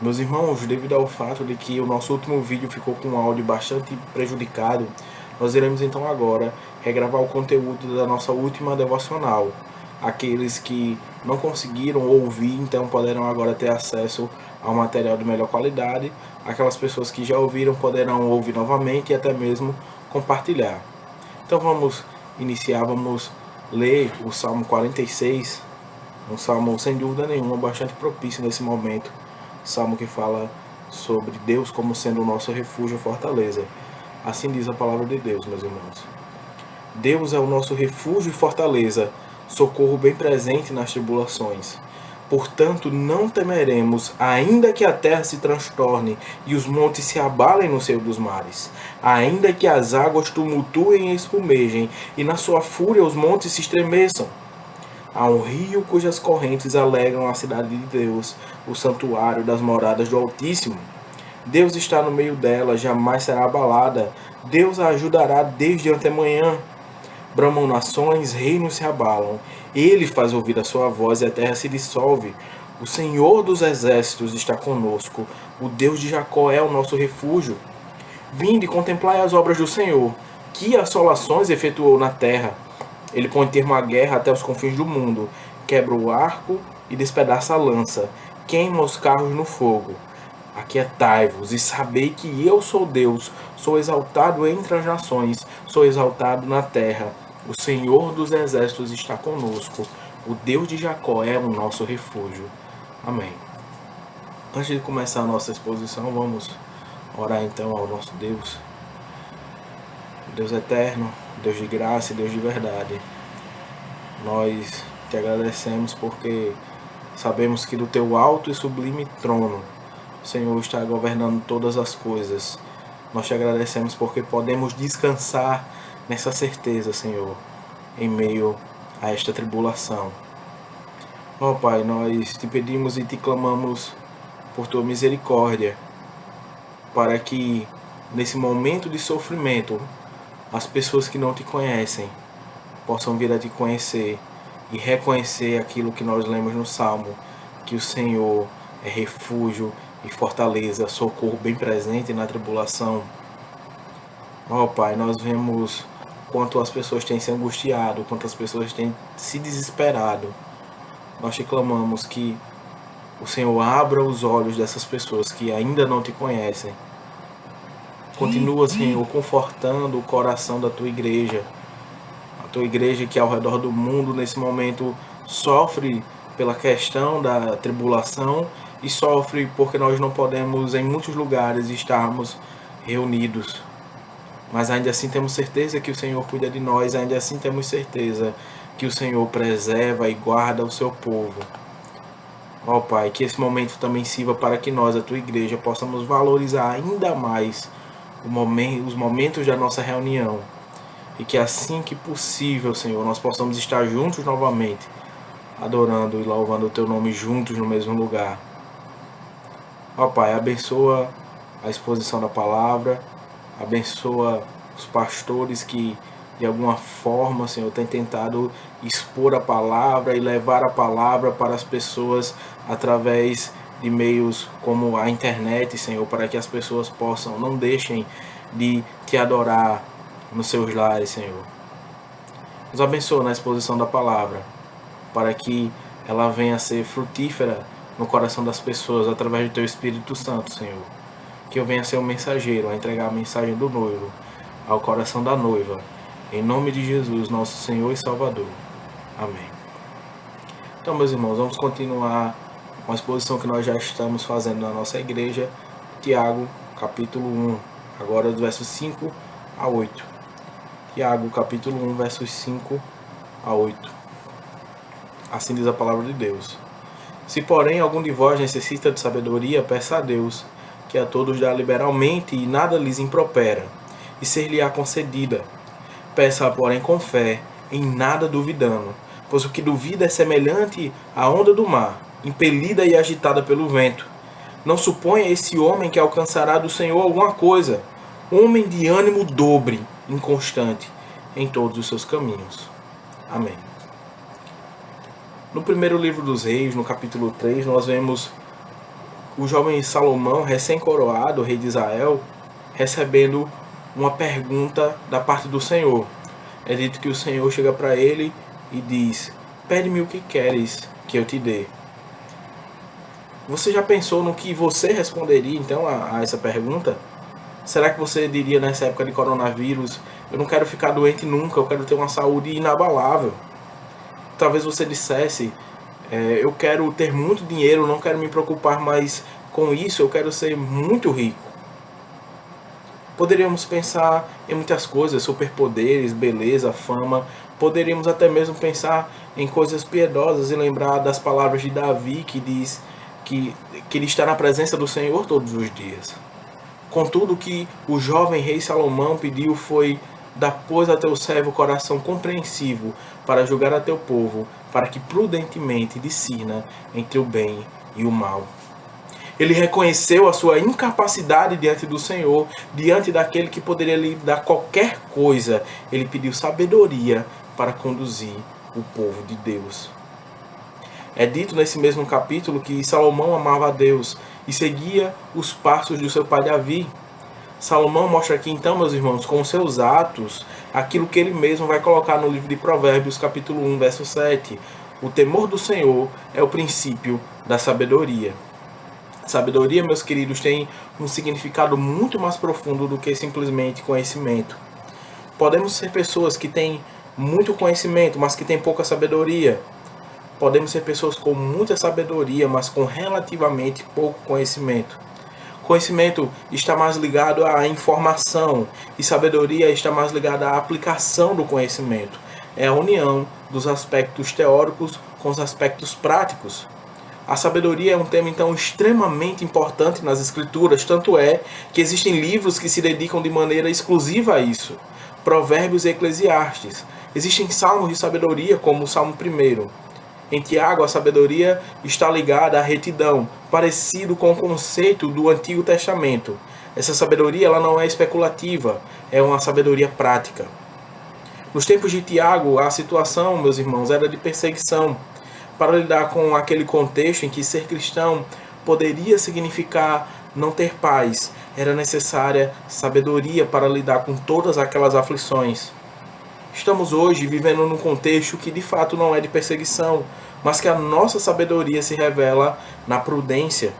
Meus irmãos, devido ao fato de que o nosso último vídeo ficou com um áudio bastante prejudicado, nós iremos então agora regravar o conteúdo da nossa última devocional. Aqueles que não conseguiram ouvir, então poderão agora ter acesso ao material de melhor qualidade. Aquelas pessoas que já ouviram poderão ouvir novamente e até mesmo compartilhar. Então vamos iniciar, vamos ler o Salmo 46, um salmo sem dúvida nenhuma bastante propício nesse momento. Salmo que fala sobre Deus como sendo o nosso refúgio e fortaleza. Assim diz a palavra de Deus, meus irmãos. Deus é o nosso refúgio e fortaleza, socorro bem presente nas tribulações. Portanto, não temeremos, ainda que a terra se transtorne e os montes se abalem no seio dos mares, ainda que as águas tumultuem e espumejem, e na sua fúria os montes se estremeçam. Há um rio cujas correntes alegram a cidade de Deus, o santuário das moradas do Altíssimo. Deus está no meio dela, jamais será abalada. Deus a ajudará desde antemanhã. Bramam nações, reinos se abalam. Ele faz ouvir a sua voz e a terra se dissolve. O Senhor dos exércitos está conosco. O Deus de Jacó é o nosso refúgio. Vinde, contemplai as obras do Senhor. Que assolações efetuou na terra. Ele põe termo à guerra até os confins do mundo. Quebra o arco e despedaça a lança. Queima os carros no fogo. Aquietai-vos e sabei que eu sou Deus. Sou exaltado entre as nações. Sou exaltado na terra. O Senhor dos exércitos está conosco. O Deus de Jacó é o nosso refúgio. Amém. Antes de começar a nossa exposição, vamos orar então ao nosso Deus. Deus eterno, Deus de graça e Deus de verdade. Nós te agradecemos porque sabemos que do teu alto e sublime trono o Senhor está governando todas as coisas. Nós te agradecemos porque podemos descansar nessa certeza, Senhor, em meio a esta tribulação. Ó Pai, nós te pedimos e te clamamos por tua misericórdia, para que nesse momento de sofrimento as pessoas que não te conhecem possam vir a te conhecer e reconhecer aquilo que nós lemos no Salmo, que o Senhor é refúgio e fortaleza, socorro bem presente na tribulação. Ó Pai, nós vemos quanto as pessoas têm se angustiado, quanto as pessoas têm se desesperado. Nós te clamamos que o Senhor abra os olhos dessas pessoas que ainda não te conhecem. Continua, Senhor, confortando o coração da tua igreja. A tua igreja que ao redor do mundo, nesse momento, sofre pela questão da tribulação e sofre porque nós não podemos, em muitos lugares, estarmos reunidos. Mas ainda assim temos certeza que o Senhor cuida de nós, ainda assim temos certeza que o Senhor preserva e guarda o seu povo. Ó Pai, que esse momento também sirva para que nós, a tua igreja, possamos valorizar ainda mais os momentos da nossa reunião. E que assim que possível, Senhor, nós possamos estar juntos novamente, adorando e louvando o teu nome juntos no mesmo lugar. Ó Pai, abençoa a exposição da palavra, abençoa os pastores que de alguma forma, Senhor, têm tentado expor a palavra e levar a palavra para as pessoas através de meios como a internet, Senhor, para que as pessoas possam, não deixem de te adorar nos seus lares, Senhor. Nos abençoa na exposição da palavra, para que ela venha a ser frutífera no coração das pessoas através do teu Espírito Santo, Senhor. Que eu venha a ser um mensageiro, a entregar a mensagem do noivo ao coração da noiva. Em nome de Jesus, nosso Senhor e Salvador. Amém. Então, meus irmãos, vamos continuar com a exposição que nós já estamos fazendo na nossa igreja. Tiago, capítulo 1, agora dos versos 5 a 8. Tiago, capítulo 1, versos 5 a 8. Assim diz a palavra de Deus. Se, porém, algum de vós necessita de sabedoria, peça a Deus, que a todos dá liberalmente e nada lhes impropera, e ser-lhe-á concedida. Peça, porém, com fé, em nada duvidando, pois o que duvida é semelhante à onda do mar, impelida e agitada pelo vento. Não suponha esse homem que alcançará do Senhor alguma coisa, homem de ânimo dobre, inconstante em todos os seus caminhos. Amém. No primeiro livro dos Reis, no capítulo 3, nós vemos o jovem Salomão, recém-coroado, rei de Israel, recebendo uma pergunta da parte do Senhor. É dito que o Senhor chega para ele e diz: pede-me o que queres que eu te dê. Você já pensou no que você responderia então a essa pergunta? Será que você diria nessa época de coronavírus: eu não quero ficar doente nunca, eu quero ter uma saúde inabalável? Talvez você dissesse: eu quero ter muito dinheiro, não quero me preocupar mais com isso, eu quero ser muito rico. Poderíamos pensar em muitas coisas: superpoderes, beleza, fama. Poderíamos até mesmo pensar em coisas piedosas e lembrar das palavras de Davi, que diz que ele está na presença do Senhor todos os dias. Contudo, o que o jovem rei Salomão pediu foi: dá, pois, a teu servo coração compreensivo para julgar a teu povo, para que prudentemente discirna entre o bem e o mal. Ele reconheceu a sua incapacidade diante do Senhor, diante daquele que poderia lhe dar qualquer coisa. Ele pediu sabedoria para conduzir o povo de Deus. É dito nesse mesmo capítulo que Salomão amava a Deus e seguia os passos do seu pai Davi. Salomão mostra aqui então, meus irmãos, com seus atos, aquilo que ele mesmo vai colocar no livro de Provérbios, capítulo 1, verso 7. O temor do Senhor é o princípio da sabedoria. Sabedoria, meus queridos, tem um significado muito mais profundo do que simplesmente conhecimento. Podemos ser pessoas que têm muito conhecimento, mas que têm pouca sabedoria. Podemos ser pessoas com muita sabedoria, mas com relativamente pouco conhecimento. Conhecimento está mais ligado à informação e sabedoria está mais ligada à aplicação do conhecimento. É a união dos aspectos teóricos com os aspectos práticos. A sabedoria é um tema, então, extremamente importante nas Escrituras, tanto é que existem livros que se dedicam de maneira exclusiva a isso. Provérbios e Eclesiastes. Existem salmos de sabedoria, como o Salmo 1. Em Tiago, a sabedoria está ligada à retidão, parecido com o conceito do Antigo Testamento. Essa sabedoria ela não é especulativa, é uma sabedoria prática. Nos tempos de Tiago, a situação, meus irmãos, era de perseguição. Para lidar com aquele contexto em que ser cristão poderia significar não ter paz, era necessária sabedoria para lidar com todas aquelas aflições. Estamos hoje vivendo num contexto que de fato não é de perseguição, mas que a nossa sabedoria se revela na prudência,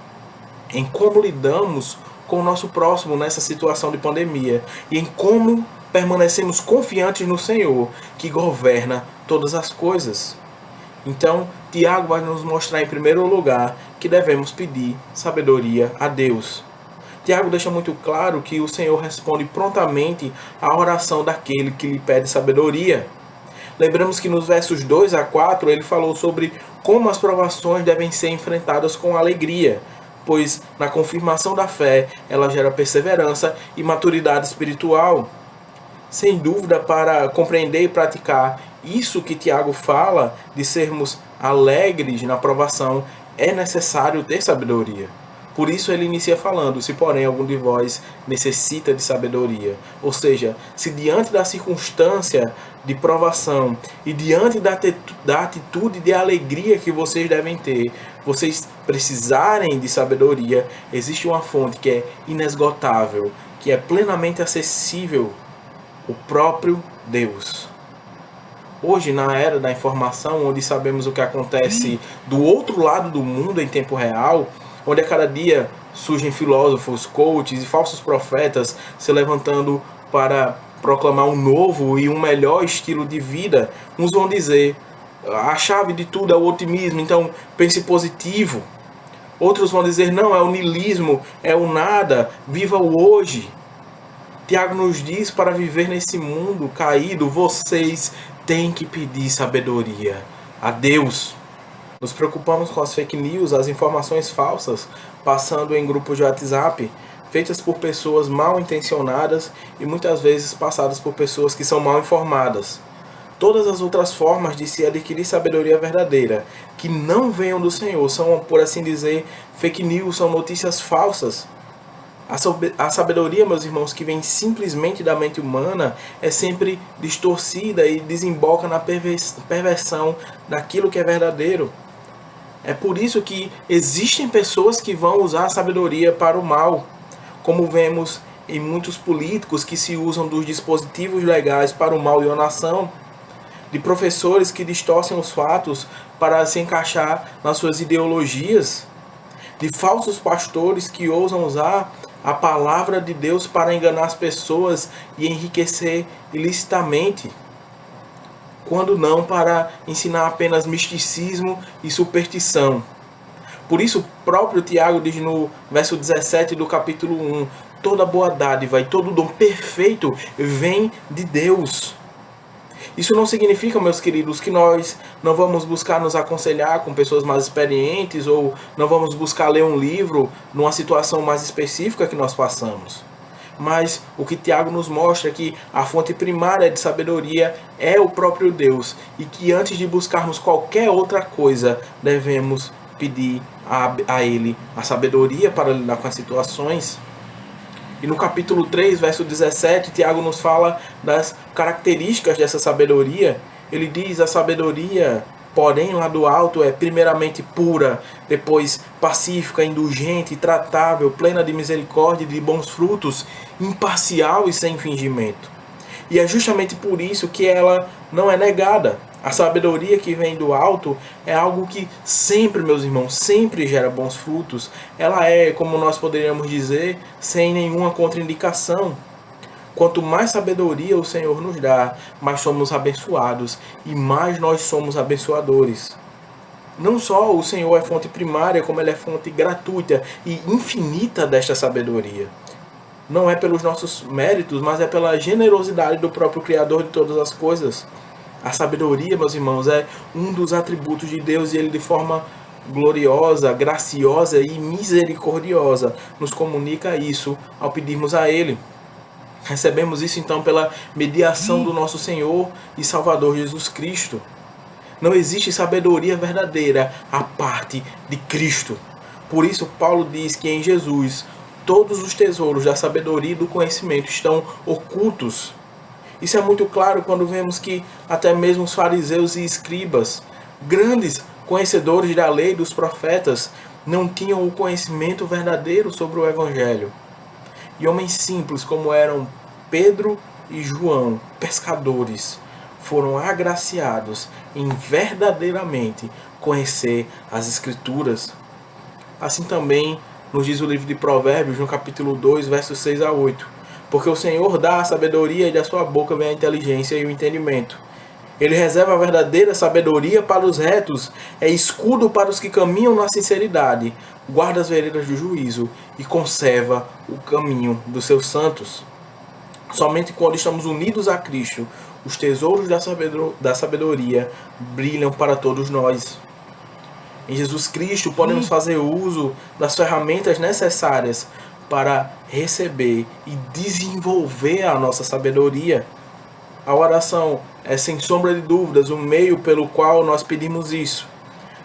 em como lidamos com o nosso próximo nessa situação de pandemia e em como permanecemos confiantes no Senhor, que governa todas as coisas. Então, Tiago vai nos mostrar em primeiro lugar que devemos pedir sabedoria a Deus. Tiago deixa muito claro que o Senhor responde prontamente à oração daquele que lhe pede sabedoria. Lembramos que nos versos 2 a 4 ele falou sobre como as provações devem ser enfrentadas com alegria, pois na confirmação da fé ela gera perseverança e maturidade espiritual. Sem dúvida, para compreender e praticar isso que Tiago fala, de sermos alegres na provação, é necessário ter sabedoria. Por isso ele inicia falando: se porém algum de vós necessita de sabedoria. Ou seja, se diante da circunstância de provação e diante da atitude de alegria que vocês devem ter, vocês precisarem de sabedoria, existe uma fonte que é inesgotável, que é plenamente acessível, o próprio Deus. Hoje, na era da informação, onde sabemos o que acontece do outro lado do mundo em tempo real, onde a cada dia surgem filósofos, coaches e falsos profetas se levantando para proclamar um novo e um melhor estilo de vida, uns vão dizer: a chave de tudo é o otimismo, então pense positivo. Outros vão dizer: não, é o niilismo, é o nada, viva o hoje. Tiago nos diz: para viver nesse mundo caído, vocês têm que pedir sabedoria a Deus. Nos preocupamos com as fake news, as informações falsas, passando em grupos de WhatsApp, feitas por pessoas mal intencionadas e muitas vezes passadas por pessoas que são mal informadas. Todas as outras formas de se adquirir sabedoria verdadeira, que não venham do Senhor, são, por assim dizer, fake news, são notícias falsas. A sabedoria, meus irmãos, que vem simplesmente da mente humana, é sempre distorcida e desemboca na perversão daquilo que é verdadeiro. É por isso que existem pessoas que vão usar a sabedoria para o mal, como vemos em muitos políticos que se usam dos dispositivos legais para o mal e a nação, de professores que distorcem os fatos para se encaixar nas suas ideologias, de falsos pastores que ousam usar a palavra de Deus para enganar as pessoas e enriquecer ilicitamente, quando não para ensinar apenas misticismo e superstição. Por isso, o próprio Tiago diz no verso 17 do capítulo 1, toda boa dádiva e todo dom perfeito vem de Deus. Isso não significa, meus queridos, que nós não vamos buscar nos aconselhar com pessoas mais experientes ou não vamos buscar ler um livro numa situação mais específica que nós passamos. Mas o que Tiago nos mostra é que a fonte primária de sabedoria é o próprio Deus e que antes de buscarmos qualquer outra coisa, devemos pedir a Ele a sabedoria para lidar com as situações. E no capítulo 3, verso 17, Tiago nos fala das características dessa sabedoria. Ele diz: a sabedoria, porém, lá do alto é primeiramente pura, depois pacífica, indulgente, tratável, plena de misericórdia e de bons frutos, imparcial e sem fingimento. E é justamente por isso que ela não é negada. A sabedoria que vem do alto é algo que sempre, meus irmãos, sempre gera bons frutos. Ela é, como nós poderíamos dizer, sem nenhuma contraindicação. Quanto mais sabedoria o Senhor nos dá, mais somos abençoados e mais nós somos abençoadores. Não só o Senhor é fonte primária, como Ele é fonte gratuita e infinita desta sabedoria. Não é pelos nossos méritos, mas é pela generosidade do próprio Criador de todas as coisas. A sabedoria, meus irmãos, é um dos atributos de Deus e Ele de forma gloriosa, graciosa e misericordiosa nos comunica isso ao pedirmos a Ele. Recebemos isso então pela mediação do nosso Senhor e Salvador Jesus Cristo. Não existe sabedoria verdadeira à parte de Cristo. Por isso Paulo diz que em Jesus todos os tesouros da sabedoria e do conhecimento estão ocultos. Isso é muito claro quando vemos que até mesmo os fariseus e escribas, grandes conhecedores da lei e dos profetas, não tinham o conhecimento verdadeiro sobre o Evangelho. E homens simples como eram Pedro e João, pescadores, foram agraciados em verdadeiramente conhecer as Escrituras. Assim também nos diz o livro de Provérbios, no capítulo 2, versos 6 a 8. Porque o Senhor dá a sabedoria e da sua boca vem a inteligência e o entendimento. Ele reserva a verdadeira sabedoria para os retos, é escudo para os que caminham na sinceridade, guarda as veredas do juízo e conserva o caminho dos seus santos. Somente quando estamos unidos a Cristo, os tesouros da sabedoria brilham para todos nós. Em Jesus Cristo podemos fazer uso das ferramentas necessárias para receber e desenvolver a nossa sabedoria. A oração é, sem sombra de dúvidas, o meio pelo qual nós pedimos isso.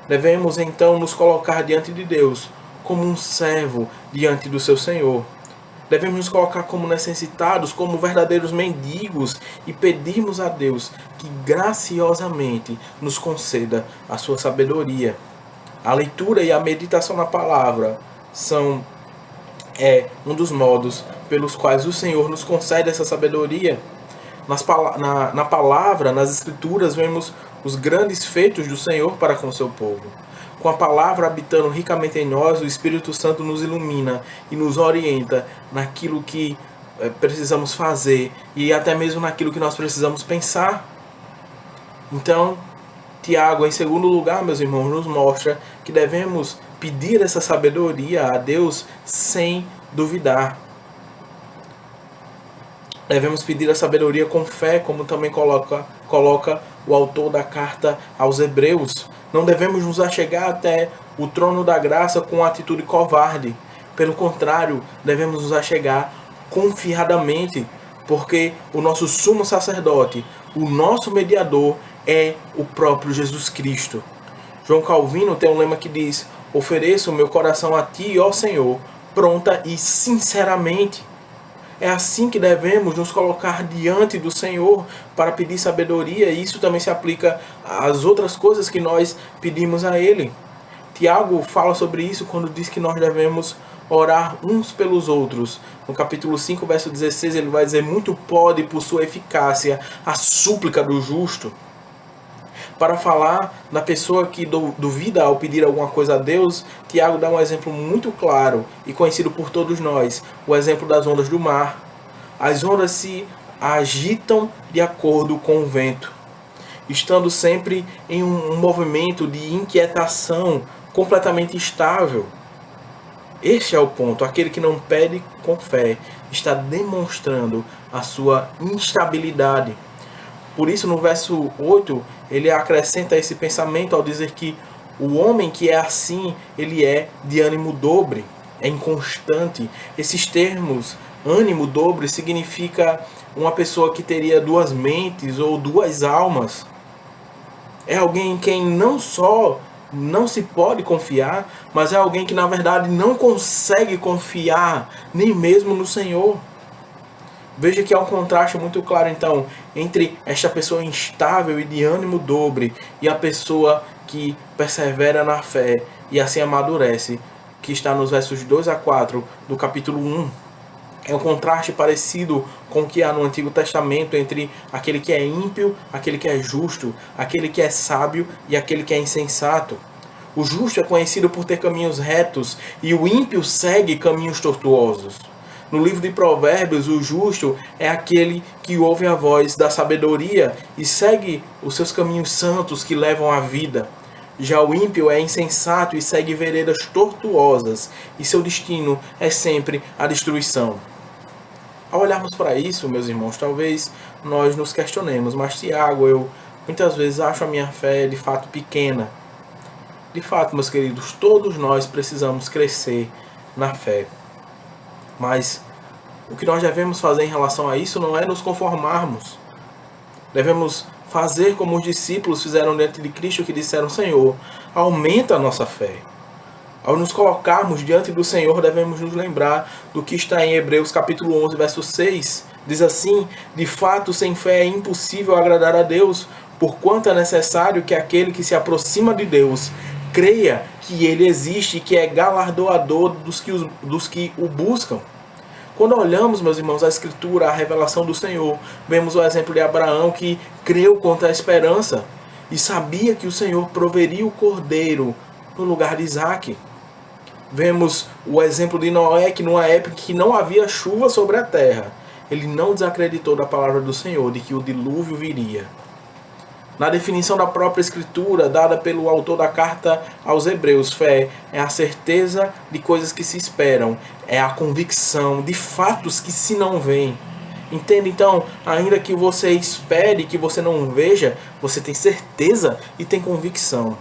Devemos então nos colocar diante de Deus como um servo diante do seu Senhor. Devemos nos colocar como necessitados, como verdadeiros mendigos e pedirmos a Deus que graciosamente nos conceda a sua sabedoria. A leitura e a meditação na palavra são um dos modos pelos quais o Senhor nos concede essa sabedoria. Na palavra, nas Escrituras, vemos os grandes feitos do Senhor para com o seu povo. Com a palavra habitando ricamente em nós, o Espírito Santo nos ilumina e nos orienta naquilo que precisamos fazer e até mesmo naquilo que nós precisamos pensar. Então, Tiago, em segundo lugar, meus irmãos, nos mostra que devemos pedir essa sabedoria a Deus sem duvidar. Devemos pedir a sabedoria com fé, como também coloca o autor da carta aos Hebreus. Não devemos nos achegar até o trono da graça com atitude covarde. Pelo contrário, devemos nos achegar confiadamente, porque o nosso sumo sacerdote, o nosso mediador, é o próprio Jesus Cristo. João Calvino tem um lema que diz: ofereço o meu coração a ti, ó Senhor, pronta e sinceramente. É assim que devemos nos colocar diante do Senhor para pedir sabedoria, e isso também se aplica às outras coisas que nós pedimos a Ele. Tiago fala sobre isso quando diz que nós devemos orar uns pelos outros. No capítulo 5, verso 16, ele vai dizer: muito pode, por sua eficácia, a súplica do justo. Para falar da pessoa que duvida ao pedir alguma coisa a Deus, Tiago dá um exemplo muito claro e conhecido por todos nós, o exemplo das ondas do mar. As ondas se agitam de acordo com o vento, estando sempre em um movimento de inquietação completamente estável. Este é o ponto. Aquele que não pede com fé está demonstrando a sua instabilidade. Por isso, no verso 8, ele acrescenta esse pensamento ao dizer que o homem que é assim, ele é de ânimo dobre, é inconstante. Esses termos, ânimo dobre, significa uma pessoa que teria duas mentes ou duas almas. É alguém em quem não só não se pode confiar, mas é alguém que na verdade não consegue confiar nem mesmo no Senhor. Veja que há um contraste muito claro então entre esta pessoa instável e de ânimo dobre e a pessoa que persevera na fé e assim amadurece, que está nos versos 2 a 4 do capítulo 1. É um contraste parecido com o que há no Antigo Testamento entre aquele que é ímpio, aquele que é justo, aquele que é sábio e aquele que é insensato. O justo é conhecido por ter caminhos retos e o ímpio segue caminhos tortuosos. No livro de Provérbios, o justo é aquele que ouve a voz da sabedoria e segue os seus caminhos santos que levam à vida. Já o ímpio é insensato e segue veredas tortuosas, e seu destino é sempre a destruição. Ao olharmos para isso, meus irmãos, talvez nós nos questionemos, mas Tiago, eu muitas vezes acho a minha fé de fato pequena. De fato, meus queridos, todos nós precisamos crescer na fé. Mas o que nós devemos fazer em relação a isso não é nos conformarmos. Devemos fazer como os discípulos fizeram diante de Cristo, que disseram: Senhor, aumenta a nossa fé. Ao nos colocarmos diante do Senhor, devemos nos lembrar do que está em Hebreus capítulo 11, verso 6. Diz assim: de fato, sem fé é impossível agradar a Deus, porquanto é necessário que aquele que se aproxima de Deus creia que Ele existe e que é galardoador dos que o buscam. Quando olhamos, meus irmãos, a Escritura, a revelação do Senhor, vemos o exemplo de Abraão, que creu contra a esperança e sabia que o Senhor proveria o cordeiro no lugar de Isaque. Vemos o exemplo de Noé, que numa época que não havia chuva sobre a terra, ele não desacreditou da palavra do Senhor, de que o dilúvio viria. Na definição da própria Escritura, dada pelo autor da carta aos Hebreus, fé é a certeza de coisas que se esperam, é a convicção de fatos que se não veem. Entende? Então, ainda que você espere, que você não veja, você tem certeza e tem convicção.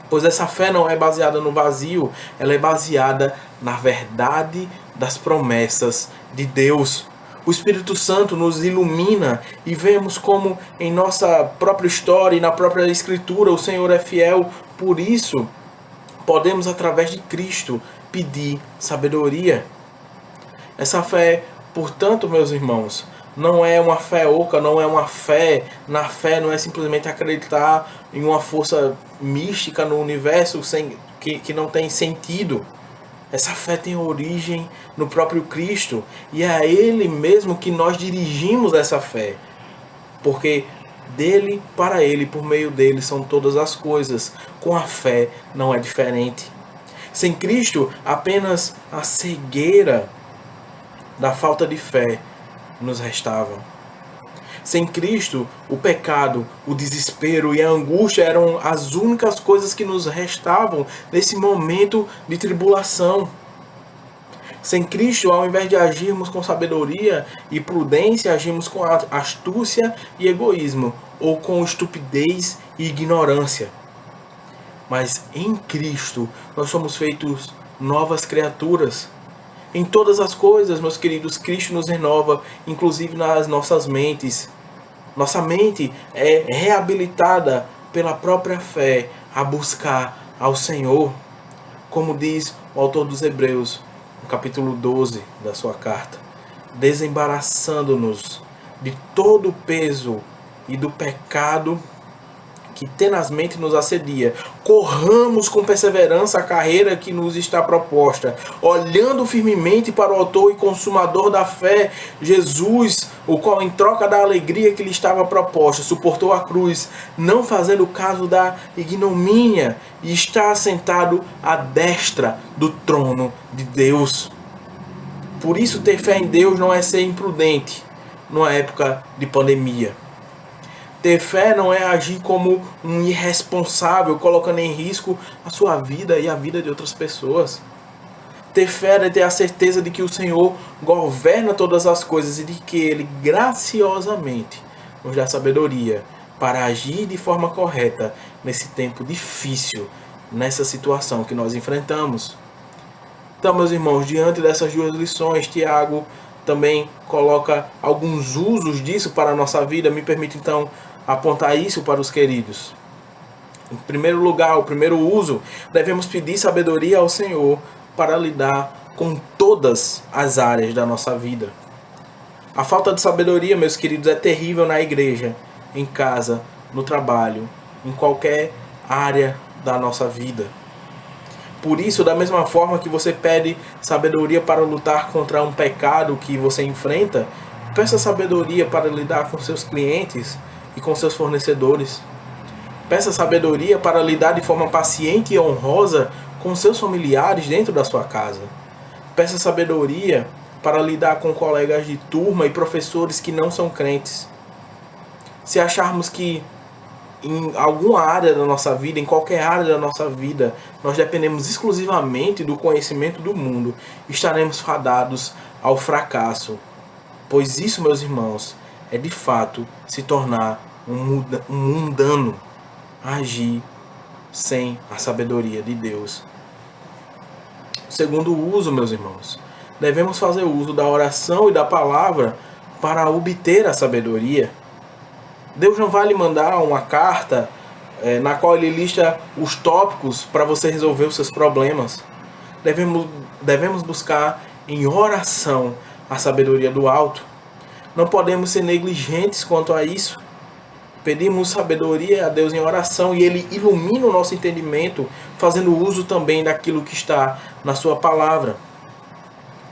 Pois essa fé não é baseada no vazio, ela é baseada na verdade das promessas de Deus. O Espírito Santo nos ilumina e vemos como em nossa própria história e na própria Escritura o Senhor é fiel. Por isso, podemos, através de Cristo, pedir sabedoria. Essa fé, portanto, meus irmãos, não é uma fé oca, não é uma fé. Na fé não é simplesmente acreditar em uma força mística no universo que não tem sentido. Essa fé tem origem no próprio Cristo e é a Ele mesmo que nós dirigimos essa fé. Porque dele, para Ele, por meio dele são todas as coisas. Com a fé não é diferente. Sem Cristo, apenas a cegueira da falta de fé nos restava. Sem Cristo, o pecado, o desespero e a angústia eram as únicas coisas que nos restavam nesse momento de tribulação. Sem Cristo, ao invés de agirmos com sabedoria e prudência, agimos com astúcia e egoísmo, ou com estupidez e ignorância. Mas em Cristo, nós somos feitos novas criaturas. Em todas as coisas, meus queridos, Cristo nos renova, inclusive nas nossas mentes. Nossa mente é reabilitada pela própria fé a buscar ao Senhor. Como diz o autor dos Hebreus, no capítulo 12 da sua carta, desembaraçando-nos de todo o peso e do pecado que tenazmente nos assedia. Corramos com perseverança a carreira que nos está proposta, olhando firmemente para o autor e consumador da fé, Jesus, o qual, em troca da alegria que lhe estava proposta, suportou a cruz, não fazendo caso da ignomínia, e está assentado à destra do trono de Deus. Por isso, ter fé em Deus não é ser imprudente numa época de pandemia. Ter fé não é agir como um irresponsável, colocando em risco a sua vida e a vida de outras pessoas. Ter fé é ter a certeza de que o Senhor governa todas as coisas e de que Ele graciosamente nos dá sabedoria para agir de forma correta nesse tempo difícil, nessa situação que nós enfrentamos. Então, meus irmãos, diante dessas duas lições, Tiago também coloca alguns usos disso para a nossa vida. Me permite, então, apontar isso para os queridos. Em primeiro lugar, o primeiro uso, devemos pedir sabedoria ao Senhor para lidar com todas as áreas da nossa vida. A falta de sabedoria, meus queridos, é terrível na igreja, em casa, no trabalho, em qualquer área da nossa vida. Por isso, da mesma forma que você pede sabedoria para lutar contra um pecado que você enfrenta, peça sabedoria para lidar com seus clientes e com seus fornecedores. Peça sabedoria para lidar de forma paciente e honrosa com seus familiares dentro da sua casa. Peça sabedoria para lidar com colegas de turma e professores que não são crentes. Se acharmos que em alguma área da nossa vida, em qualquer área da nossa vida, nós dependemos exclusivamente do conhecimento do mundo, estaremos fadados ao fracasso. Pois isso, meus irmãos, é de fato se tornar um mundano, agir sem a sabedoria de Deus. Segundo uso, meus irmãos, devemos fazer uso da oração e da palavra para obter a sabedoria. Deus não vai lhe mandar uma carta na qual Ele lista os tópicos para você resolver os seus problemas. Devemos buscar em oração a sabedoria do alto. Não podemos ser negligentes quanto a isso. Pedimos sabedoria a Deus em oração e Ele ilumina o nosso entendimento, fazendo uso também daquilo que está na sua palavra.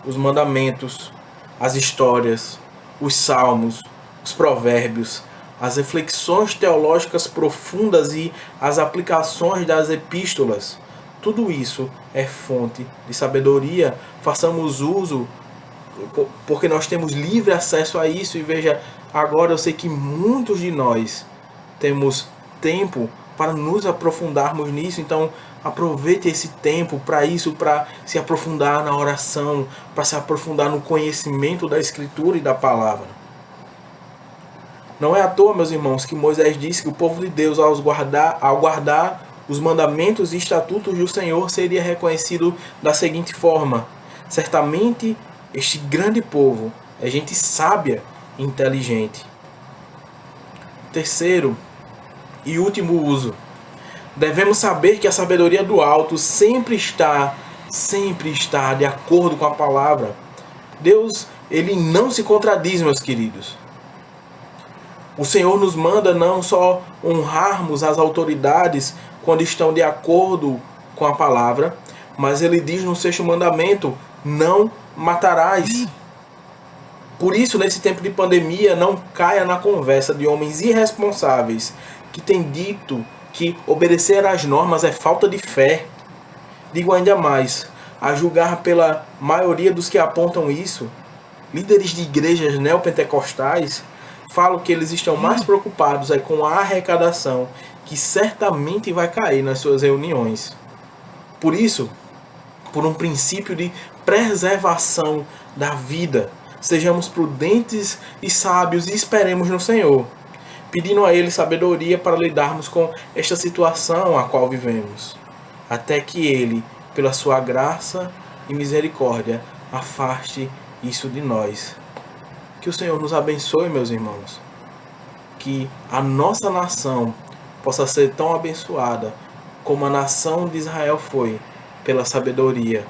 Os mandamentos, as histórias, os salmos, os provérbios, as reflexões teológicas profundas e as aplicações das epístolas. Tudo isso é fonte de sabedoria. Façamos uso, porque nós temos livre acesso a isso. E veja, agora eu sei que muitos de nós temos tempo para nos aprofundarmos nisso. Então aproveite esse tempo para isso, para se aprofundar na oração, para se aprofundar no conhecimento da Escritura e da Palavra. Não é à toa, meus irmãos, que Moisés disse que o povo de Deus, ao guardar os mandamentos e estatutos do Senhor, seria reconhecido da seguinte forma: certamente este grande povo é gente sábia e inteligente. Terceiro e último uso, devemos saber que a sabedoria do alto sempre está de acordo com a palavra. Deus, Ele não se contradiz, meus queridos. O Senhor nos manda não só honrarmos as autoridades quando estão de acordo com a palavra, mas Ele diz no sexto mandamento: não matarás. Por isso, nesse tempo de pandemia, não caia na conversa de homens irresponsáveis que têm dito que obedecer às normas é falta de fé. Digo ainda mais, a julgar pela maioria dos que apontam isso, líderes de igrejas neopentecostais falam que eles estão mais preocupados com a arrecadação, que certamente vai cair nas suas reuniões. Por isso, por um princípio de preservação da vida, sejamos prudentes e sábios e esperemos no Senhor, pedindo a Ele sabedoria para lidarmos com esta situação a qual vivemos, até que Ele, pela sua graça e misericórdia, afaste isso de nós. Que o Senhor nos abençoe, meus irmãos. Que a nossa nação possa ser tão abençoada como a nação de Israel foi pela sabedoria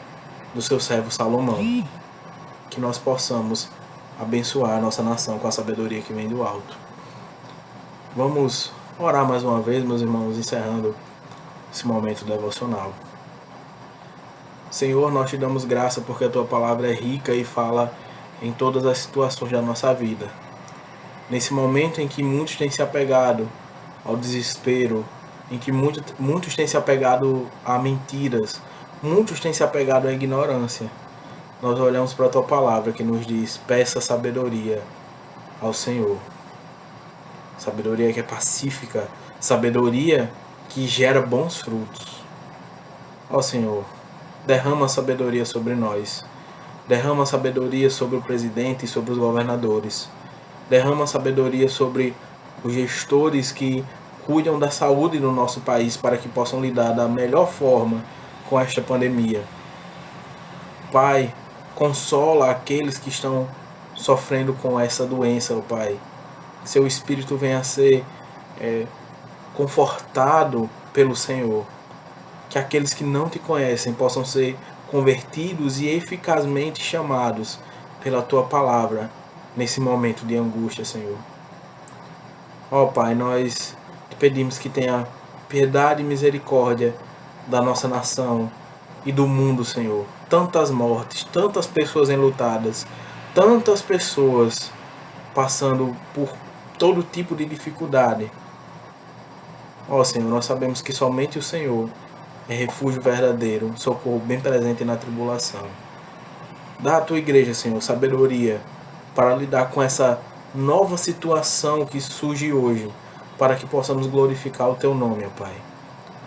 do seu servo Salomão. Que nós possamos abençoar a nossa nação com a sabedoria que vem do alto. Vamos orar mais uma vez, meus irmãos, encerrando esse momento devocional. Senhor, nós te damos graça porque a tua palavra é rica e fala em todas as situações da nossa vida. Nesse momento em que muitos têm se apegado ao desespero, em que muitos têm se apegado a mentiras, muitos têm se apegado à ignorância, nós olhamos para a tua palavra que nos diz: peça sabedoria ao Senhor. Sabedoria que é pacífica, sabedoria que gera bons frutos. Ó Senhor, derrama sabedoria sobre nós. Derrama sabedoria sobre o presidente e sobre os governadores. Derrama sabedoria sobre os gestores que cuidam da saúde do nosso país para que possam lidar da melhor forma com esta pandemia. Pai, consola aqueles que estão sofrendo com essa doença, ó Pai. Que seu Espírito venha a ser confortado pelo Senhor. Que aqueles que não te conhecem possam ser convertidos e eficazmente chamados pela tua palavra nesse momento de angústia, Senhor. Ó Pai, nós te pedimos que tenha piedade e misericórdia da nossa nação e do mundo, Senhor. Tantas mortes, tantas pessoas enlutadas, tantas pessoas passando por todo tipo de dificuldade. Ó Senhor, nós sabemos que somente o Senhor é refúgio verdadeiro, socorro bem presente na tribulação. Dá à tua igreja, Senhor, sabedoria para lidar com essa nova situação que surge hoje, para que possamos glorificar o teu nome, ó Pai.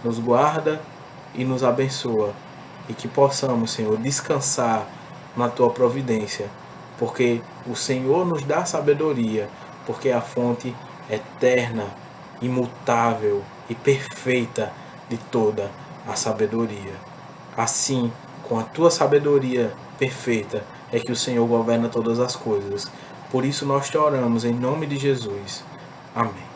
Nos guarda e nos abençoa, e que possamos, Senhor, descansar na tua providência, porque o Senhor nos dá sabedoria, porque é a fonte eterna, imutável e perfeita de toda a sabedoria. Assim, com a tua sabedoria perfeita, é que o Senhor governa todas as coisas. Por isso nós te oramos em nome de Jesus. Amém.